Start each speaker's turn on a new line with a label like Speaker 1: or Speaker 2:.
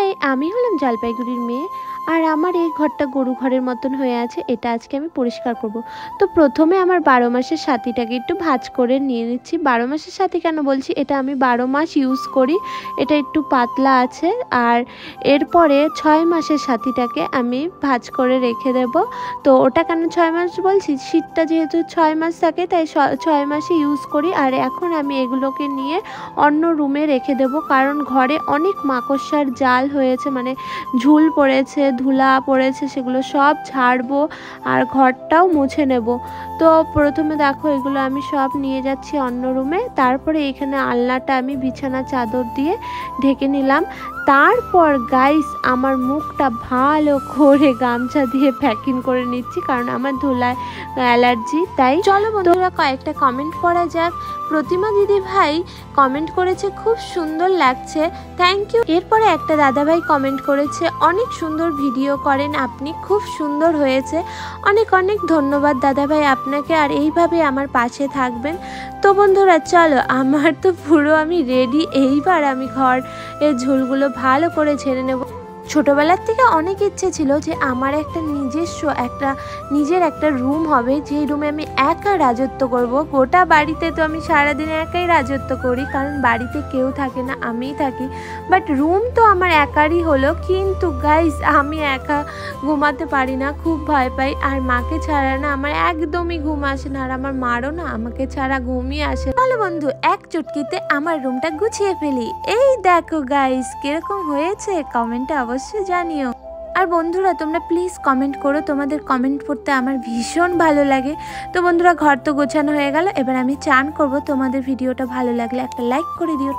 Speaker 1: High, আমি হলাম জলপাইগুড়ির মেয়ে। আর আমার এই ঘরটা গরু ঘরের মতন হয়ে আছে, এটা আজকে আমি পরিষ্কার করব। তো প্রথমে আমার 12 মাসের সাথীটাকে একটু ভাঁজ করে নিয়ে নিচ্ছি। 12 মাসের সাথী কেন বলছি, এটা আমি 12 মাস ইউজ করি, এটা একটু পাতলা আছে। আর এরপরে 6 মাসের সাথীটাকে আমি ভাঁজ করে রেখে দেব। তো ওটা কেন 6 মাস বলছি, শীতটা যেহেতু 6 মাস থাকে তাই 6 মাসে ইউজ করি। আর এখন আমি এগুলোকে নিয়ে অন্য রুমে রেখে দেব, কারণ ঘরে অনেক মাকড়সার জাল হয়েছে, মানে ঝুল পড়েছে, ধুলা পড়েছে, সেগুলো সব ঝাড়বো আর ঘরটাও মুছে নেব। তো প্রথমে দেখো এগুলো আমি সব নিয়ে যাচ্ছি অন্য রুমে। তারপরে এখানে আলনাটা আমি বিছানা চাদর দিয়ে ঢেকে নিলাম। তারপর গাইস আমার মুখটা ভালো করে গামছা দিয়ে প্যাকিং করে নিচ্ছি, কারণ আমার ধুলায় অ্যালার্জি। তাই চলো বন্ধুরা কয়েকটা কমেন্ট পড়া যাক। প্রতিমা দিদি ভাই কমেন্ট করেছে খুব সুন্দর লাগছে, থ্যাংক ইউ। এরপরে একটা দাদাভাই কমেন্ট করেছে অনেক সুন্দর ভিডিও করেন আপনি, খুব সুন্দর হয়েছে। অনেক অনেক ধন্যবাদ দাদাভাই আপনাকে, আর এইভাবে আমার পাশে থাকবেন। তো বন্ধুরা চলো, আমার তো পুরো আমি রেডি। এইবার আমি ঘরের ঝুলগুলো ভালো করে ঝেড়ে নেব। ছোটোবেলার থেকে অনেক ইচ্ছে ছিল যে আমার একটা নিজের একটা রুম হবে, যেই রুমে আমি একা রাজত্ব করব। গোটা বাড়িতে তো আমি সারাদিন একাই রাজত্ব করি, কারণ বাড়িতে কেউ থাকে না, আমিই থাকি। বাট রুম তো আমার একারই হলো, কিন্তু গাইস আমি একা ঘুমাতে পারি না, খুব ভয় পাই। আর মাকে ছাড়া না আমার একদমই ঘুম আসে না, আর আমার মারও না আমাকে ছাড়া ঘুমই আসে। তাহলে বন্ধু এক চুটকিতে আমার রুমটা গুছিয়ে ফেলি। এই দেখো গাইস কিরকম হয়েছে, কমেন্টে অবশ্যই জানিও। আর বন্ধুরা তোমরা প্লিজ কমেন্ট করো, তোমাদের কমেন্ট পড়তে আমার ভীষণ ভালো লাগে। তো বন্ধুরা ঘর তো গোছানো হয়ে গেল, এবার আমি চান করব। তোমাদের ভিডিওটা ভালো লাগলে একটা লাইক করে দিও।